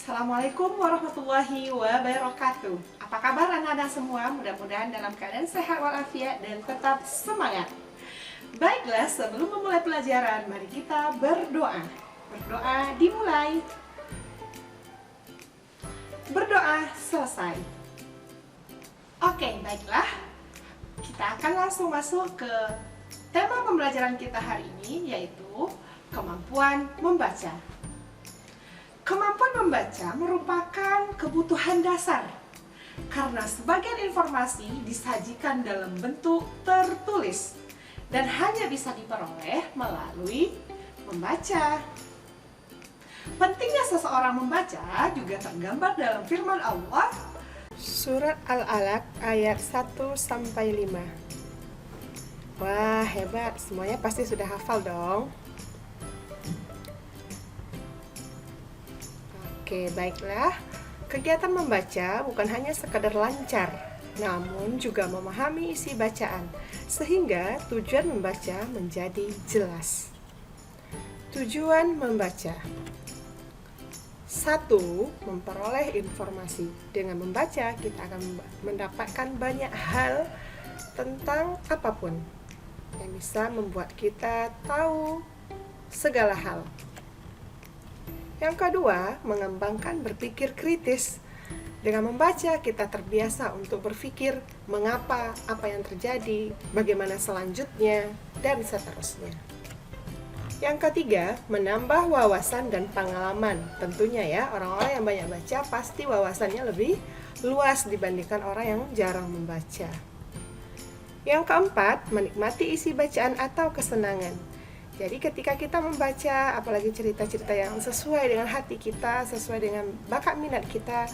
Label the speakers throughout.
Speaker 1: Assalamualaikum warahmatullahi wabarakatuh. Apa kabar anak-anak semua? Mudah-mudahan dalam keadaan sehat walafiat dan tetap semangat. Baiklah, sebelum memulai pelajaran, mari kita berdoa. Berdoa dimulai. Berdoa selesai. Oke, baiklah. Kita akan langsung masuk ke tema pembelajaran kita hari ini, yaitu kemampuan membaca. Kemampuan membaca merupakan kebutuhan dasar karena sebagian informasi disajikan dalam bentuk tertulis dan hanya bisa diperoleh melalui membaca. Pentingnya seseorang membaca juga tergambar dalam firman Allah Surat Al-Alaq ayat 1-5. Wah, hebat, semuanya pasti sudah hafal dong. Oke, baiklah. Kegiatan membaca bukan hanya sekadar lancar, namun juga memahami isi bacaan, sehingga tujuan membaca menjadi jelas. Tujuan membaca: 1. Memperoleh informasi. Dengan membaca, kita akan mendapatkan banyak hal tentang apapun yang bisa membuat kita tahu segala hal. Yang kedua, mengembangkan berpikir kritis. Dengan membaca, kita terbiasa untuk berpikir mengapa, apa yang terjadi, bagaimana selanjutnya, dan seterusnya. Yang ketiga, menambah wawasan dan pengalaman. Tentunya ya, orang-orang yang banyak baca pasti wawasannya lebih luas dibandingkan orang yang jarang membaca. Yang keempat, menikmati isi bacaan atau kesenangan. Jadi ketika kita membaca, apalagi cerita-cerita yang sesuai dengan hati kita, sesuai dengan bakat minat kita,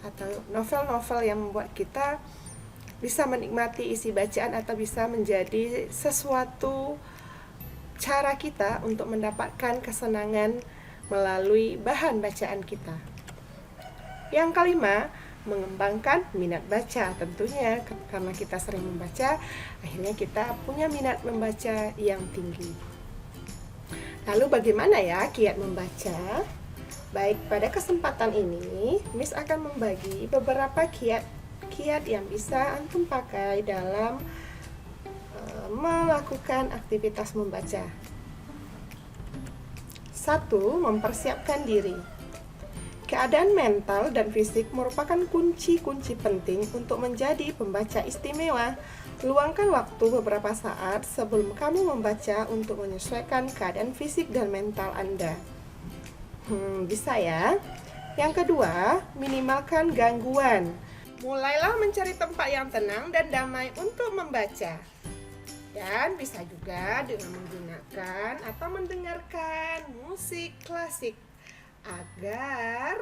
Speaker 1: atau novel-novel yang membuat kita bisa menikmati isi bacaan atau bisa menjadi sesuatu cara kita untuk mendapatkan kesenangan melalui bahan bacaan kita. Yang kelima, mengembangkan minat baca. Tentunya karena kita sering membaca, akhirnya kita punya minat membaca yang tinggi. Lalu bagaimana ya kiat membaca? Baik, pada kesempatan ini Miss akan membagi beberapa kiat yang bisa antum pakai dalam melakukan aktivitas membaca. 1. Mempersiapkan diri. Keadaan mental dan fisik merupakan kunci-kunci penting untuk menjadi pembaca istimewa. Luangkan waktu beberapa saat sebelum kamu membaca untuk menyesuaikan keadaan fisik dan mental Anda. Bisa ya. Yang kedua, minimalkan gangguan. Mulailah mencari tempat yang tenang dan damai untuk membaca. Dan bisa juga dengan menggunakan atau mendengarkan musik klasik agar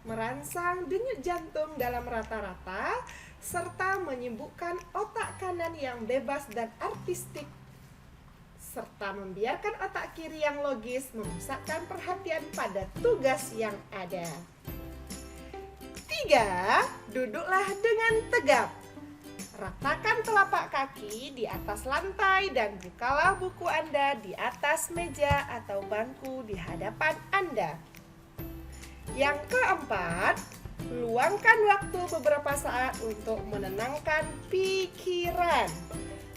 Speaker 1: merangsang denyut jantung dalam rata-rata serta menyibukkan otak kanan yang bebas dan artistik, serta membiarkan otak kiri yang logis memusatkan perhatian pada tugas yang ada. 3. Duduklah dengan tegap. Ratakan telapak kaki di atas lantai dan bukalah buku Anda di atas meja atau bangku di hadapan Anda. Yang keempat, luangkan waktu beberapa saat untuk menenangkan pikiran.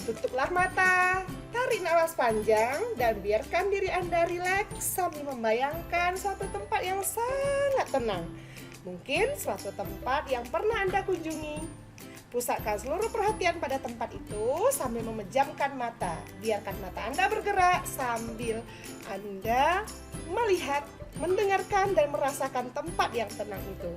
Speaker 1: Tutuplah mata, tarik napas panjang, dan biarkan diri Anda rileks sambil membayangkan suatu tempat yang sangat tenang. Mungkin suatu tempat yang pernah Anda kunjungi. Pusatkan seluruh perhatian pada tempat itu sambil memejamkan mata. Biarkan mata Anda bergerak sambil Anda melihat, mendengarkan, dan merasakan tempat yang tenang itu.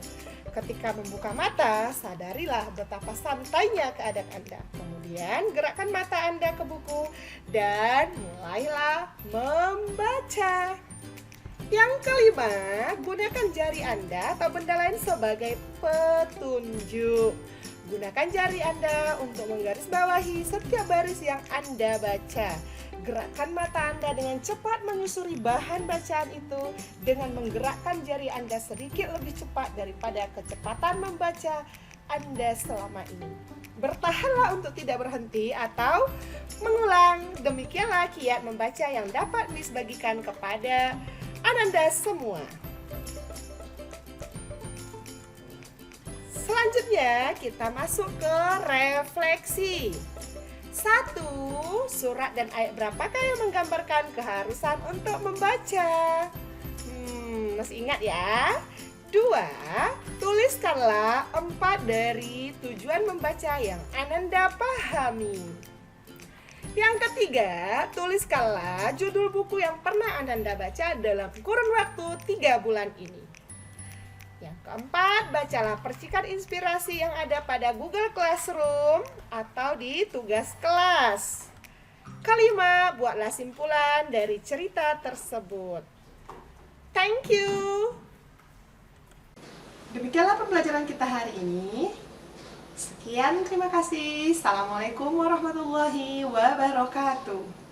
Speaker 1: Ketika membuka mata, sadarilah betapa santainya keadaan Anda. Kemudian gerakkan mata Anda ke buku dan mulailah membaca. Yang kelima, gunakan jari Anda atau benda lain sebagai petunjuk. Gunakan jari Anda untuk menggarisbawahi setiap baris yang Anda baca. Gerakkan mata Anda dengan cepat menyusuri bahan bacaan itu dengan menggerakkan jari Anda sedikit lebih cepat daripada kecepatan membaca Anda selama ini. Bertahanlah untuk tidak berhenti atau mengulang. Demikianlah kiat membaca yang dapat Miss bagikan kepada Ananda semua. Selanjutnya kita masuk ke refleksi. 1. Surat dan ayat berapakah yang menggambarkan keharusan untuk membaca? Masih ingat ya? 2. Tuliskanlah 4 dari tujuan membaca yang Ananda pahami. Yang ketiga, tuliskanlah judul buku yang pernah Ananda baca dalam kurun waktu 3 bulan ini. Yang keempat, bacalah percikan inspirasi yang ada pada Google Classroom atau di tugas kelas. Kelima, buatlah simpulan dari cerita tersebut. Thank you. Demikianlah pembelajaran kita hari ini. Sekian, terima kasih. Assalamualaikum warahmatullahi wabarakatuh.